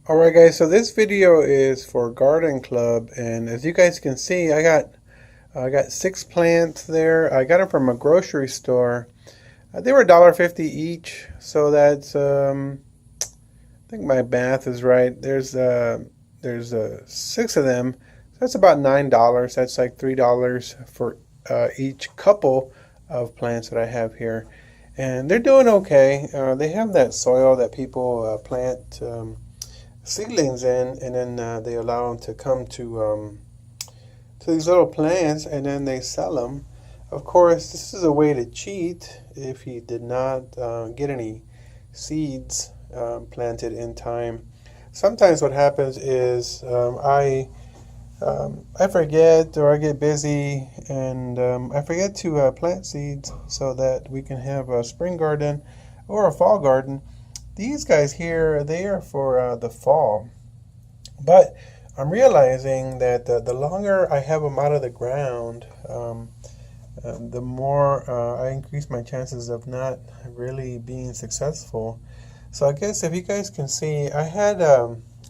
Alright guys, so this video is for Garden Club, and as you guys can see, I got 6 plants there. I got them from a grocery store. They were $1.50 each, so that's I think my math is right. There's 6 of them. So that's about $9. That's like $3 for each couple of plants that I have here. And they're doing okay. They have that soil that people plant seedlings in, and then they allow them to come to these little plants, and then they sell them. Of course, this is a way to cheat if you did not get any seeds planted in time. Sometimes what happens is I forget, or I get busy, and I forget to plant seeds so that we can have a spring garden or a fall garden. These guys here, they are for the fall. But I'm realizing that the longer I have them out of the ground, the more I increase my chances of not really being successful. So I guess if you guys can see, I had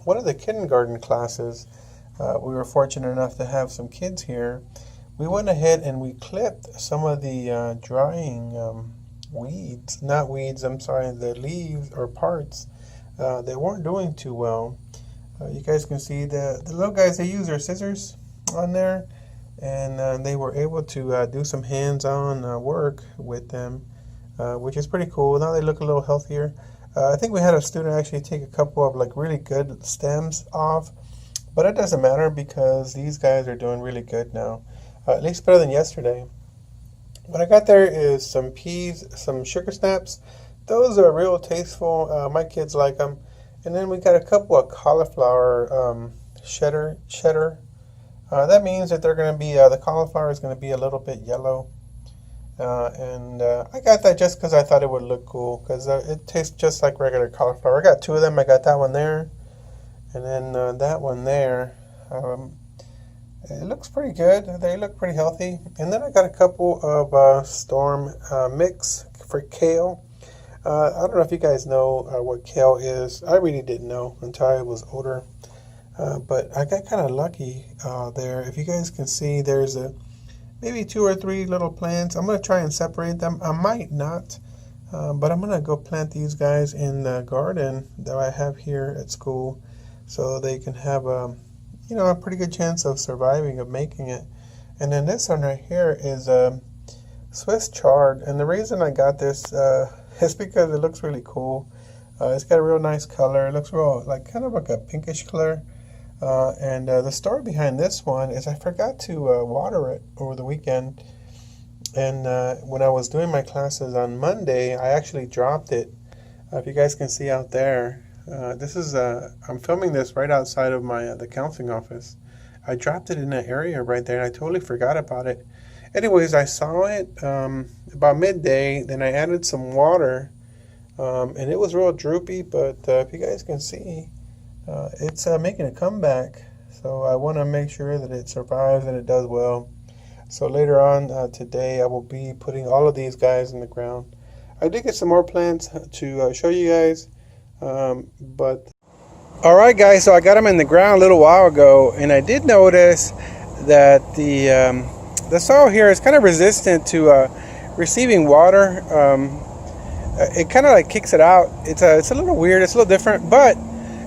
one of the kindergarten classes. We were fortunate enough to have some kids here. We went ahead and we clipped some of the drying weeds, not weeds, I'm sorry, the leaves or parts that weren't doing too well. You guys can see the little guys, they use their scissors on there, and they were able to do some hands-on work with them, which is pretty cool. Now they look a little healthier. I think we had a student actually take a couple of like really good stems off, but it doesn't matter because these guys are doing really good now, at least better than yesterday. What I got there is some peas, some sugar snaps. Those are real tasteful. My kids like them. And then we got a couple of cauliflower cheddar. That means that they're going to be, the cauliflower is going to be a little bit yellow. And I got that just because I thought it would look cool, because it tastes just like regular cauliflower. I got 2 of them. I got that one there, and then that one there. It looks pretty good. They look pretty healthy. And then I got a couple of storm mix for kale. I don't know if you guys know what kale is. I really didn't know until I was older. But I got kind of lucky there. If you guys can see, there's maybe 2 or 3 little plants. I'm going to try and separate them. I might not, but I'm going to go plant these guys in the garden that I have here at school, so they can have a pretty good chance of surviving, of making it. And then this one right here is Swiss chard, and the reason I got this is because it looks really cool. It's got a real nice color. It looks real, like kind of like a pinkish color. And the story behind this one is I forgot to water it over the weekend, and when I was doing my classes on Monday, I actually dropped it. If you guys can see out there, this is I'm filming this right outside of my the counseling office. I dropped it in that area right there, and I totally forgot about it. Anyways, I saw it about midday. Then I added some water, and it was real droopy. But if you guys can see, it's making a comeback. So I want to make sure that it survives and it does well. So later on today, I will be putting all of these guys in the ground. I did get some more plants to show you guys. But alright guys, so I got them in the ground a little while ago, and I did notice that the soil here is kind of resistant to receiving water. It kind of like kicks it out. It's a little weird, it's a little different, but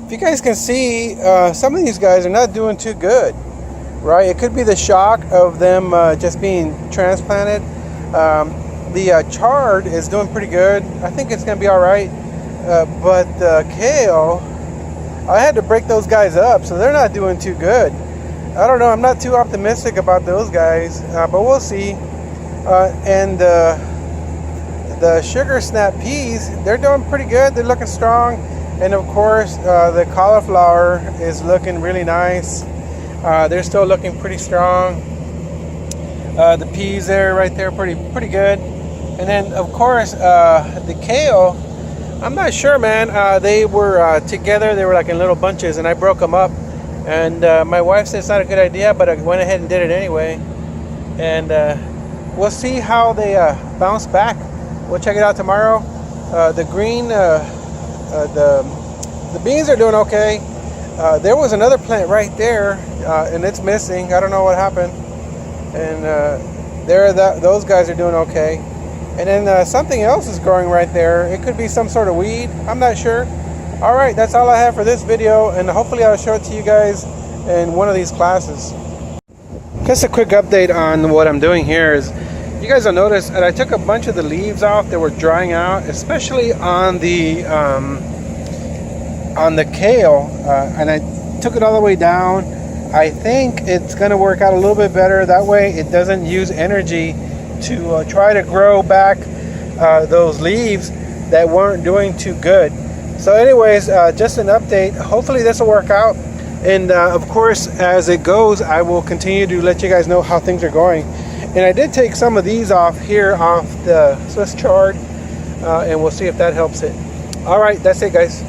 if you guys can see, some of these guys are not doing too good, right? It could be the shock of them just being transplanted. The chard is doing pretty good. I think it's gonna be all right. But kale, I had to break those guys up, so they're not doing too good. I don't know, I'm not too optimistic about those guys, but we'll see. And the sugar snap peas, they're doing pretty good. They're looking strong. And of course, the cauliflower is looking really nice. They're still looking pretty strong. The peas there, right there, pretty good. And then of course, the kale, I'm not sure, man. They were together. They were like in little bunches, and I broke them up. And my wife said it's not a good idea, but I went ahead and did it anyway. And we'll see how they bounce back. We'll check it out tomorrow. The green, the beans are doing okay. There was another plant right there, and it's missing. I don't know what happened. And those guys are doing okay. And then something else is growing right there. It could be some sort of weed. I'm not sure. All right, that's all I have for this video, and hopefully I'll show it to you guys in one of these classes. Just a quick update on what I'm doing here is, you guys will notice that I took a bunch of the leaves off that were drying out, especially on the kale, and I took it all the way down. I think it's going to work out a little bit better. That way it doesn't use energy to try to grow back those leaves that weren't doing too good. So anyways, just an update. Hopefully this will work out. And of course, as it goes, I will continue to let you guys know how things are going. And I did take some of these off here off the Swiss chard, and we'll see if that helps it. All right, that's it, guys.